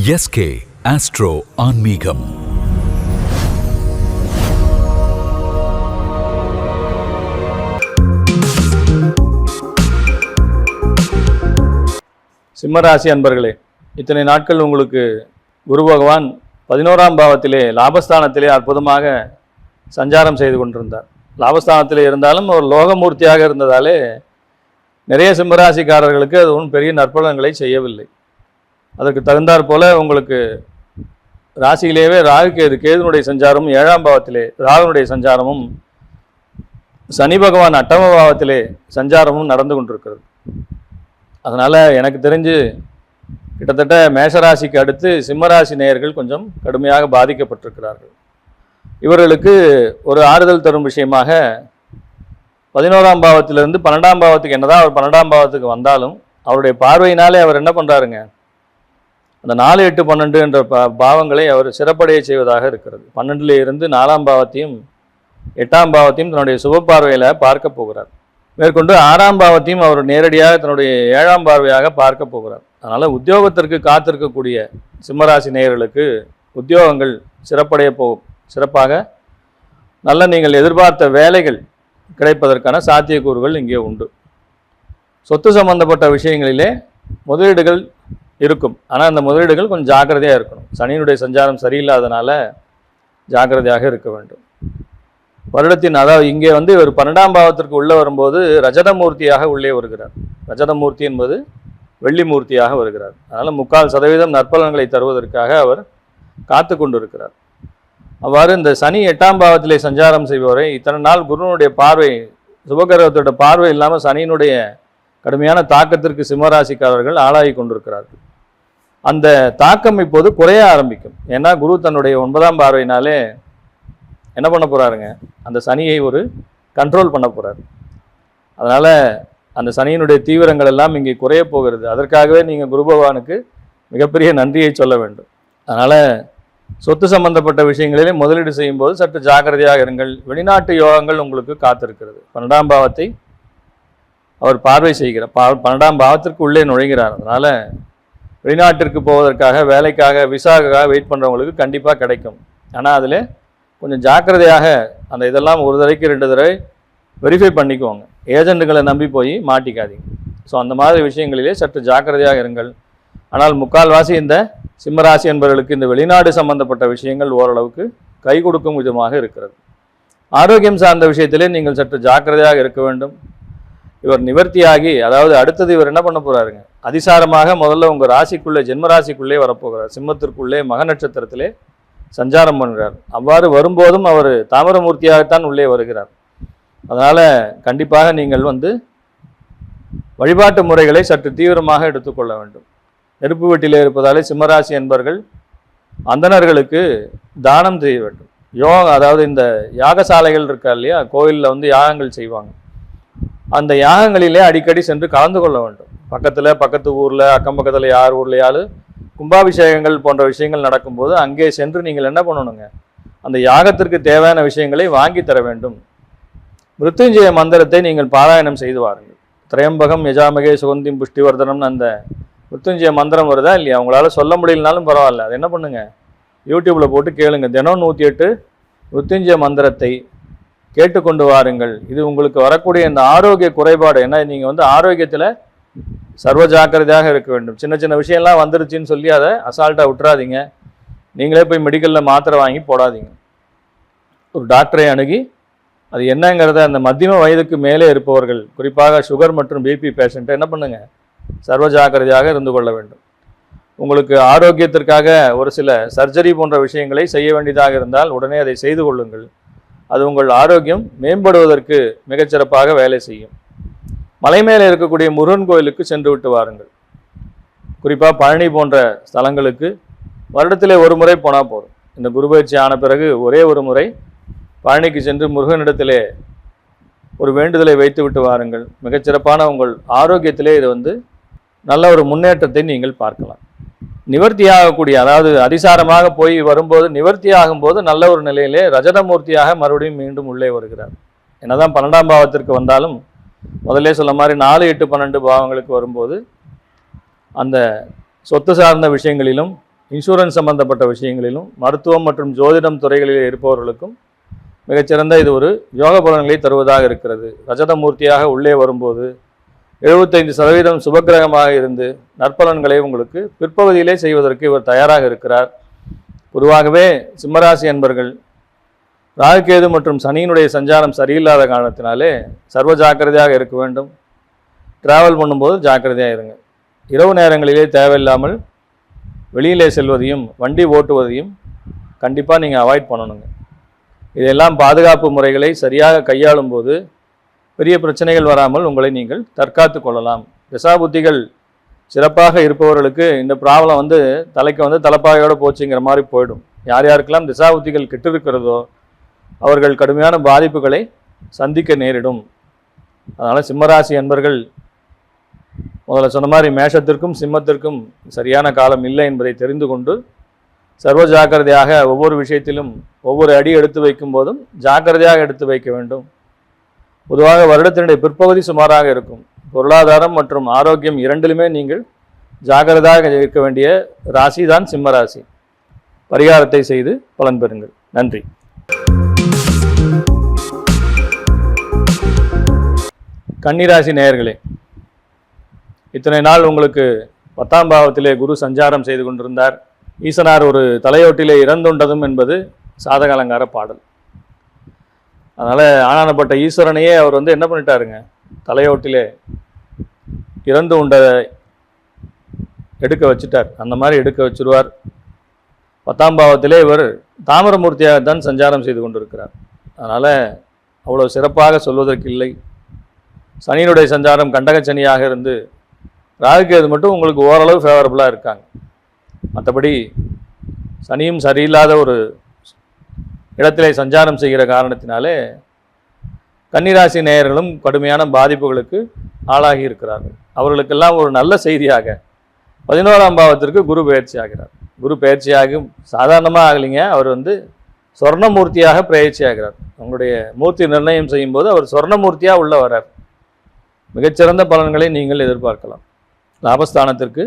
SK astro ஆன்மீகம். சிம்மராசி அன்பர்களே, இத்தனை நாட்கள் உங்களுக்கு குரு பகவான் 11ஆம் பாவத்திலே லாபஸ்தானத்திலே அற்புதமாக சஞ்சாரம் செய்து கொண்டிருந்தார். லாபஸ்தானத்திலே இருந்தாலும் ஒரு லோகமூர்த்தியாக இருந்ததாலே நிறைய சிம்மராசிக்காரர்களுக்கு அது ஒன்றும் பெரிய நற்பலன்களை செய்யவில்லை. அதற்கு தகுந்தாற் போல உங்களுக்கு ராசியிலேயே கேதுனுடைய சஞ்சாரமும் 7ஆம் பாவத்திலே ராகுனுடைய சஞ்சாரமும் சனி பகவான் 8ஆம் பாவத்திலே சஞ்சாரமும் நடந்து கொண்டிருக்கிறது. அதனால் எனக்கு தெரிஞ்சு கிட்டத்தட்ட மேஷராசிக்கு அடுத்து சிம்மராசி நேயர்கள் கொஞ்சம் கடுமையாக பாதிக்கப்பட்டிருக்கிறார்கள். இவர்களுக்கு ஒரு ஆறுதல் தரும் விஷயமாக 11ஆம் பாவத்திலிருந்து 12ஆம் பாவத்துக்கு என்னதான் அவர் 12ஆம் பாவத்துக்கு வந்தாலும் அவருடைய பார்வையினாலே அவர் என்ன பண்ணுறாருங்க, அந்த 4, 8, 12 என்ற பாவங்களை அவர் சிறப்படைய செய்வதாக இருக்கிறது. 12லே இருந்து 4ஆம் பாவத்தையும் 8ஆம் பாவத்தையும் தன்னுடைய சுப பார்வையில் பார்க்க போகிறார். மேற்கொண்டு 6ஆம் பாவத்தையும் அவர் நேரடியாக தன்னுடைய 7ஆம் பார்வையாக பார்க்க போகிறார். அதனால் உத்தியோகத்திற்கு காத்திருக்கக்கூடிய சிம்மராசி நேயர்களுக்கு உத்தியோகங்கள் சிறப்படைய போகும். சிறப்பாக நல்ல நீங்கள் எதிர்பார்த்த வேலைகள் கிடைப்பதற்கான சாத்தியக்கூறுகள் இங்கே உண்டு. சொத்து சம்பந்தப்பட்ட விஷயங்களிலே முதலீடுகள் இருக்கும். ஆனால் அந்த முதலீடுகள் கொஞ்சம் ஜாக்கிரதையாக இருக்கணும். சனியினுடைய சஞ்சாரம் சரியில்லாதனால ஜாக்கிரதையாக இருக்க வேண்டும். வருடத்தின் அதாவது இங்கே இவர் 12ஆம் பாவத்திற்கு உள்ளே வரும்போது ரஜதமூர்த்தியாக உள்ளே வருகிறார். ரஜதமூர்த்தி என்பது வெள்ளி மூர்த்தியாக வருகிறார். அதனால் 3/4% நற்பலன்களை தருவதற்காக அவர் காத்து கொண்டு இருக்கிறார். அவ்வாறு இந்த சனி 8ஆம் பாவத்திலே சஞ்சாரம் செய்பவரை இத்தனை நாள் குருனுடைய பார்வை, சுபகிரகத்தோட பார்வை இல்லாமல் சனியினுடைய கடுமையான தாக்கத்திற்கு சிம்மராசிக்காரர்கள் ஆளாகி கொண்டிருக்கிறார்கள். அந்த தாக்கம் இப்போது குறைய ஆரம்பிக்கும். ஏன்னா குரு தன்னுடைய 9ஆம் பார்வையினாலே என்ன பண்ண போகிறாருங்க, அந்த சனியை ஒரு கண்ட்ரோல் பண்ண போகிறார். அதனால் அந்த சனியினுடைய தீவிரங்கள் எல்லாம் இங்கே குறைய போகிறது. அதற்காகவே நீங்கள் குரு பகவானுக்கு மிகப்பெரிய நன்றியை சொல்ல வேண்டும். அதனால் சொத்து சம்பந்தப்பட்ட விஷயங்களிலே முதலீடு செய்யும்போது சற்று ஜாக்கிரதையாக இருங்கள். வெளிநாட்டு யோகங்கள் உங்களுக்கு காத்திருக்கிறது. 12ஆம் பாவத்தை அவர் பார்வை செய்கிறார். 12ஆம் பாவத்திற்கு உள்ளே நுழைகிறார். அதனால் வெளிநாட்டிற்கு போவதற்காக, வேலைக்காக, விசாக்காக வெயிட் பண்ணுறவங்களுக்கு கண்டிப்பாக கிடைக்கும். ஆனால் அதில் கொஞ்சம் ஜாக்கிரதையாக அந்த இதெல்லாம் ஒரு தடவைக்கு 2 தடவை வெரிஃபை பண்ணிக்குவாங்க. ஏஜென்ட்டுகளை நம்பி போய் மாட்டிக்காதீங்க. ஸோ அந்த மாதிரி விஷயங்களிலே சற்று ஜாக்கிரதையாக இருங்கள். ஆனால் 3/4வாசி இந்த சிம்மராசி என்பவர்களுக்கு இந்த வெளிநாடு சம்பந்தப்பட்ட விஷயங்கள் ஓரளவுக்கு கை கொடுக்கும் விதமாக இருக்கிறது. ஆரோக்கியம் சார்ந்த விஷயத்திலே நீங்கள் சற்று ஜாக்கிரதையாக இருக்க வேண்டும். இவர் நிவர்த்தியாகி, அதாவது அடுத்தது இவர் என்ன பண்ண போகிறாருங்க, அதிசாரமாக முதல்ல உங்கள் ராசிக்குள்ளே, ஜென்மராசிக்குள்ளே வரப்போகிறார். சிம்மத்திற்குள்ளே மக நட்சத்திரத்திலே சஞ்சாரம் பண்ணுறார். அவ்வாறு வரும்போதும் அவர் தாமிரமூர்த்தியாகத்தான் உள்ளே வருகிறார். அதனால் கண்டிப்பாக நீங்கள் வழிபாட்டு முறைகளை சற்று தீவிரமாக எடுத்துக்கொள்ள வேண்டும். நெருப்பு வீட்டிலே இருப்பதாலே சிம்மராசி என்பவர்கள் அந்தணர்களுக்கு தானம் செய்ய வேண்டும். அதாவது இந்த யாகசாலைகள் இருக்கா இல்லையா, கோயிலில் யாகங்கள் செய்வாங்க. அந்த யாகங்களிலே அடிக்கடி சென்று கலந்து கொள்ள வேண்டும். பக்கத்து ஊரில், அக்கம் பக்கத்தில் யார் ஊர்லையாலும் கும்பாபிஷேகங்கள் போன்ற விஷயங்கள் நடக்கும்போது அங்கே சென்று நீங்கள் என்ன பண்ணணுங்க, அந்த யாகத்திற்கு தேவையான விஷயங்களை வாங்கி தர வேண்டும். மிருத்யுஞ்சய மந்திரத்தை நீங்கள் பாராயணம் செய்து வாருங்கள். திரையம்பகம் யஜாமகே சுகந்திம் புஷ்டிவர்தனம்னு அந்த மிருத்யுஞ்சய மந்திரம் வருதா இல்லையா, அவங்களால சொல்ல முடியலனாலும் பரவாயில்ல, அது என்ன பண்ணுங்க, யூடியூப்பில் போட்டு கேளுங்க. தினம் 108 மிருத்யுஞ்சய மந்திரத்தை கேட்டுக்கொண்டு வாருங்கள். இது உங்களுக்கு வரக்கூடிய இந்த ஆரோக்கிய குறைபாடு, ஏன்னா நீங்கள் ஆரோக்கியத்தில் சர்வ ஜாக்கிரதையாக இருக்க வேண்டும். சின்ன சின்ன விஷயம்லாம் வந்துருச்சுன்னு சொல்லி அதை அசால்ட்டாக விட்டுறாதீங்க. நீங்களே போய் மெடிக்கலில் மாத்திரை வாங்கி போடாதீங்க. ஒரு டாக்டரை அணுகி அது என்னங்கிறத, அந்த மத்தியம வயதுக்கு மேலே இருப்பவர்கள், குறிப்பாக சுகர் மற்றும் பிபி பேஷண்ட்டை என்ன பண்ணுங்க, சர்வ ஜாக்கிரதையாக இருந்து கொள்ள வேண்டும். உங்களுக்கு ஆரோக்கியத்திற்காக ஒரு சில சர்ஜரி போன்ற விஷயங்களை செய்ய வேண்டியதாக இருந்தால் உடனே அதை செய்து கொள்ளுங்கள். அது உங்கள் ஆரோக்கியம் மேம்படுவதற்கு மிகச்சிறப்பாக வேலை செய்யும். மலை மேலே இருக்கக்கூடிய முருகன் கோயிலுக்கு சென்று விட்டு வாருங்கள். குறிப்பாக பழனி போன்ற ஸ்தலங்களுக்கு வருடத்திலே ஒரு முறை போனால் போதும். இந்த குருபயிற்சி ஆன பிறகு ஒரே ஒரு முறை பழனிக்கு சென்று முருகனிடத்திலே ஒரு வேண்டுதலை வைத்து விட்டு வாருங்கள். மிகச்சிறப்பான உங்கள் ஆரோக்கியத்திலே இது நல்ல ஒரு முன்னேற்றத்தை நீங்கள் பார்க்கலாம். நிவர்த்தியாகக்கூடிய, அதாவது அதிசாரமாக போய் வரும்போது நிவர்த்தி ஆகும்போது நல்ல ஒரு நிலையிலே ரஜதமூர்த்தியாக மறுபடியும் மீண்டும் உள்ளே வருகிறார். என்னதான் 12ஆம் பாவத்திற்கு வந்தாலும் முதல்ல சொல்ல மாதிரி 4, 8, 12 பாவங்களுக்கு வரும்போது அந்த சொத்து சார்ந்த விஷயங்களிலும் இன்சூரன்ஸ் சம்பந்தப்பட்ட விஷயங்களிலும் மருத்துவம் மற்றும் ஜோதிடம் துறைகளில் இருப்பவர்களுக்கும் மிகச்சிறந்த இது ஒரு யோக பலன்களை தருவதாக இருக்கிறது. ரஜதமூர்த்தியாக உள்ளே வரும்போது 75% சுபக்கிரகமாக இருந்து நற்பலன்களை உங்களுக்கு பிற்பகுதியிலே செய்வதற்கு இவர் தயாராக இருக்கிறார். பொதுவாகவே சிம்மராசி அன்பர்கள் ராகுகேது மற்றும் சனியினுடைய சஞ்சாரம் சரியில்லாத காரணத்தினாலே சர்வ ஜாக்கிரதையாக இருக்க வேண்டும். டிராவல் பண்ணும்போது ஜாக்கிரதையாக இருங்க. இரவு நேரங்களிலே தேவையில்லாமல் வெளியிலே செல்வதையும் வண்டி ஓட்டுவதையும் கண்டிப்பாக நீங்கள் அவாய்ட் பண்ணணுங்க. இதெல்லாம் பாதுகாப்பு முறைகளை சரியாக கையாளும் போது பெரிய பிரச்சனைகள் வராமல் உங்களை நீங்கள் தற்காத்து கொள்ளலாம். திசாபுத்திகள் சிறப்பாக இருப்பவர்களுக்கு இந்த ப்ராப்ளம் தலைக்கு தலைப்பாகையோடு போச்சுங்கிற மாதிரி போயிடும். யார் யாருக்கெல்லாம் திசாபுத்திகள் கெட்டு இருக்கிறதோ அவர்கள் கடுமையான பாதிப்புகளை சந்திக்க நேரிடும். அதனால் சிம்மராசி அன்பர்கள் முதல்ல சொன்ன மாதிரி மேஷத்திற்கும் சிம்மத்திற்கும் சரியான காலம் இல்லை என்பதை தெரிந்து கொண்டு சர்வ ஜாக்கிரதையாக ஒவ்வொரு விஷயத்திலும் ஒவ்வொரு அடி எடுத்து வைக்கும் போதும் ஜாக்கிரதையாக எடுத்து வைக்க வேண்டும். பொதுவாக வருடத்தினுடைய பிற்பகுதி சுமாராக இருக்கும். பொருளாதாரம் மற்றும் ஆரோக்கியம் இரண்டிலுமே நீங்கள் ஜாக்கிரதையாக இருக்க வேண்டிய ராசி தான் சிம்ம ராசி. பரிகாரத்தை செய்து பலன் பெறுங்கள். நன்றி. கன்னிராசி நேயர்களே, இத்தனை நாள் உங்களுக்கு 10ஆம் பாவத்திலே குரு சஞ்சாரம் செய்து கொண்டிருந்தார். ஈசனார் ஒரு தலையோட்டிலே இறந்துண்டதும் என்பது சாதக அலங்கார பாடல். அதனால் ஆனானப்பட்ட ஈஸ்வரனையே அவர் என்ன பண்ணிட்டாருங்க, தலையோட்டிலே இறந்து உண்டதை எடுக்க வச்சுட்டார். அந்த மாதிரி எடுக்க வச்சுருவார். 10ஆம் பாவத்திலே இவர் தாமிரமூர்த்தியாகத்தான் சஞ்சாரம் செய்து கொண்டிருக்கிறார். அதனால் அவ்வளோ சிறப்பாக சொல்வதற்கு இல்லை. சனியினுடைய சஞ்சாரம் கண்டகச்சனியாக இருந்து ராகுகேது மட்டும் உங்களுக்கு ஓரளவு ஃபேவரபுளாக இருக்காங்க. மற்றபடி சனியும் சரியில்லாத ஒரு இடத்திலே சஞ்சாரம் செய்கிற காரணத்தினாலே கன்னிராசி நேயர்களும் கடுமையான பாதிப்புகளுக்கு ஆளாகி இருக்கிறார்கள். அவர்களுக்கெல்லாம் ஒரு நல்ல செய்தியாக 11ஆம் பாவத்திற்கு குரு பயிற்சி ஆகிறார். குரு பயிற்சியாகும் சாதாரணமாக ஆகலைங்க, அவர் சொர்ணமூர்த்தியாக பயிற்சி ஆகிறார். உங்களுடைய மூர்த்தி நிர்ணயம் செய்யும்போது அவர் சொர்ணமூர்த்தியாக உள்ள வரார். மிகச்சிறந்த பலன்களை நீங்கள் எதிர்பார்க்கலாம். லாபஸ்தானத்திற்கு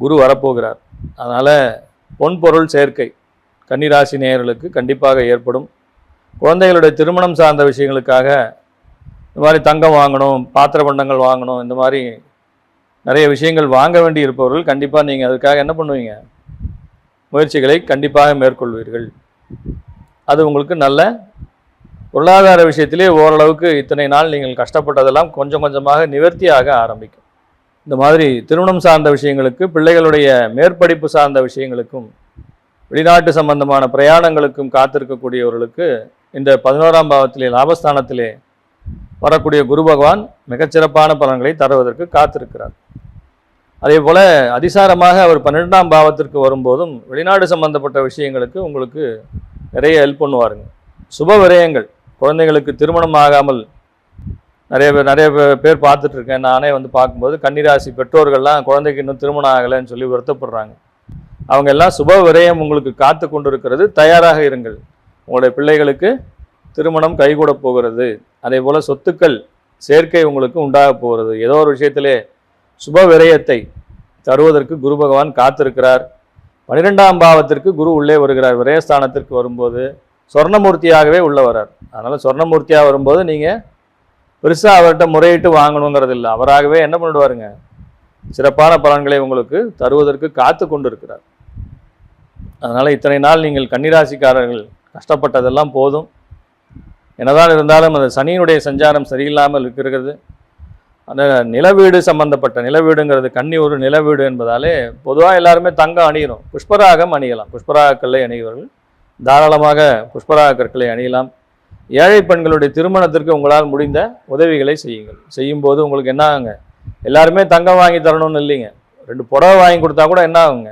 குரு வரப்போகிறார். அதனால் பொன்பொருள் சேர்க்கை கன்னிராசி நேயர்களுக்கு கண்டிப்பாக ஏற்படும். குழந்தைகளுடைய திருமணம் சார்ந்த விஷயங்களுக்காக இந்த மாதிரி தங்கம் வாங்கணும், பாத்திர பண்டங்கள் வாங்கணும், இந்த மாதிரி நிறைய விஷயங்கள் வாங்க வேண்டி இருப்பவர்கள் கண்டிப்பாக நீங்கள் அதுக்காக என்ன பண்ணுவீங்க, முயற்சிகளை கண்டிப்பாக மேற்கொள்வீர்கள். அது உங்களுக்கு நல்ல பொருளாதார விஷயத்திலே ஓரளவுக்கு இத்தனை நாள் நீங்கள் கஷ்டப்பட்டதெல்லாம் கொஞ்சம் கொஞ்சமாக நிவர்த்தியாக ஆரம்பிக்கும். இந்த மாதிரி திருமணம் சார்ந்த விஷயங்களுக்கு, பிள்ளைகளுடைய மேற்படிப்பு சார்ந்த விஷயங்களுக்கும், வெளிநாட்டு சம்பந்தமான பிரயாணங்களுக்கும் காத்திருக்கக்கூடியவர்களுக்கு இந்த 11ஆம் பாவத்திலே லாபஸ்தானத்திலே வரக்கூடிய குரு பகவான் மிகச்சிறப்பான பலன்களை தருவதற்கு காத்திருக்கிறார். அதே போல் அதிசாரமாக அவர் 12ஆம் பாவத்திற்கு வரும்போதும் வெளிநாடு சம்பந்தப்பட்ட விஷயங்களுக்கு உங்களுக்கு நிறைய ஹெல்ப் பண்ணுவாருங்க. சுப விரயங்கள், குழந்தைகளுக்கு திருமணம் ஆகாமல் நிறைய பேர் பார்த்துட்ருக்கேன். நானே பார்க்கும்போது கன்னிராசி பெற்றோர்கள்லாம் குழந்தைக்கு இன்னும் திருமணம் ஆகலைன்னு சொல்லி வருத்தப்படுறாங்க. அவங்க எல்லாம் சுப விரயம் உங்களுக்கு காத்து கொண்டு இருக்கிறது. தயாராக இருங்கள். உங்களுடைய பிள்ளைகளுக்கு திருமணம் கைகூட போகிறது. அதே போல் சொத்துக்கள் சேர்க்கை உங்களுக்கு உண்டாக போகிறது. ஏதோ ஒரு விஷயத்திலே சுப விரயத்தை தருவதற்கு குரு பகவான் காத்திருக்கிறார். 12ஆம் பாவத்திற்கு குரு உள்ளே வருகிறார். விரயஸ்தானத்திற்கு வரும்போது சொர்ணமூர்த்தியாகவே உள்ள வரார். அதனால் சொர்ணமூர்த்தியாக வரும்போது நீங்கள் பெருசாக அவர்கிட்ட முறையிட்டு வாங்கணுங்கிறது இல்லை. அவராகவே என்ன பண்ணிடுவாருங்க, சிறப்பான பலன்களை உங்களுக்கு தருவதற்கு காத்து கொண்டு இருக்கிறார். அதனால் இத்தனை நாள் நீங்கள் கன்னிராசிக்காரர்கள் கஷ்டப்பட்டதெல்லாம் போதும். என்னதான் இருந்தாலும் அந்த சனியினுடைய சஞ்சாரம் சரியில்லாமல் இருக்கிறது. அந்த நிலவீடு சம்பந்தப்பட்ட, நிலவீடுங்கிறது கன்னி ஒரு நிலவீடு என்பதாலே பொதுவாக எல்லாருமே தங்கம் அணியணும். புஷ்பராகம் அணியலாம். புஷ்பராக கல்லை அணிவர்கள் தாராளமாக புஷ்பராக கற்களை அணியலாம். ஏழை பெண்களுடைய திருமணத்திற்கு உங்களால் முடிந்த உதவிகளை செய்யுங்கள். செய்யும்போது உங்களுக்கு என்ன ஆகுங்க, எல்லாருமே தங்கம் வாங்கி தரணும்னு இல்லைங்க, 2 புடவை வாங்கி கொடுத்தா கூட என்ன ஆகுங்க,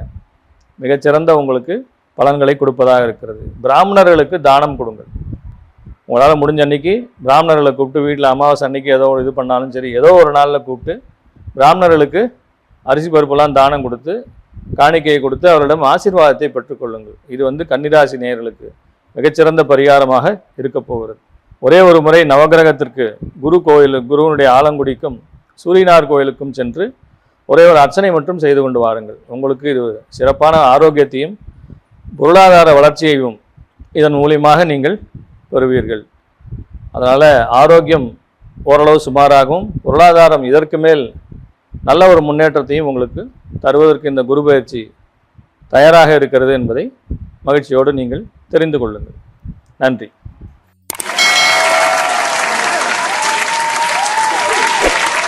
மிகச்சிறந்த உங்களுக்கு பலன்களை கொடுப்பதாக இருக்கிறது. பிராமணர்களுக்கு தானம் கொடுங்கள். உங்களால் முடிஞ்ச அன்னைக்கு பிராமணர்களை கூப்பிட்டு, வீட்டில் அமாவாசை அன்னைக்கு ஏதோ ஒரு இது பண்ணாலும் சரி, ஏதோ ஒரு நாளில் கூப்பிட்டு பிராமணர்களுக்கு அரிசி பருப்பெல்லாம் தானம் கொடுத்து காணிக்கையை கொடுத்து அவரிடம் ஆசீர்வாதத்தை பெற்றுக்கொள்ளுங்கள். இது கன்னிராசி நேயர்களுக்கு மிகச்சிறந்த பரிகாரமாக இருக்க போகிறது. ஒரே ஒரு முறை நவகிரகத்திற்கு குருவனுடைய ஆலங்குடிக்கும் சூரியனார் கோயிலுக்கும் சென்று ஒரே ஒரு அர்ச்சனை மட்டும் செய்து கொண்டு வாருங்கள். உங்களுக்கு இது சிறப்பான ஆரோக்கியத்தையும் பொருளாதார வளர்ச்சியையும் இதன் மூலியமாக நீங்கள் பெறுவீர்கள். அதனால் ஆரோக்கியம் ஓரளவு சுமாராகவும் பொருளாதாரம் இதற்கு மேல் நல்ல ஒரு முன்னேற்றத்தையும் உங்களுக்கு தருவதற்கு இந்த குரு பயிற்சி தயாராக இருக்கிறது என்பதை மகிழ்ச்சியோடு நீங்கள் தெரிந்து கொள்ளுங்கள். நன்றி.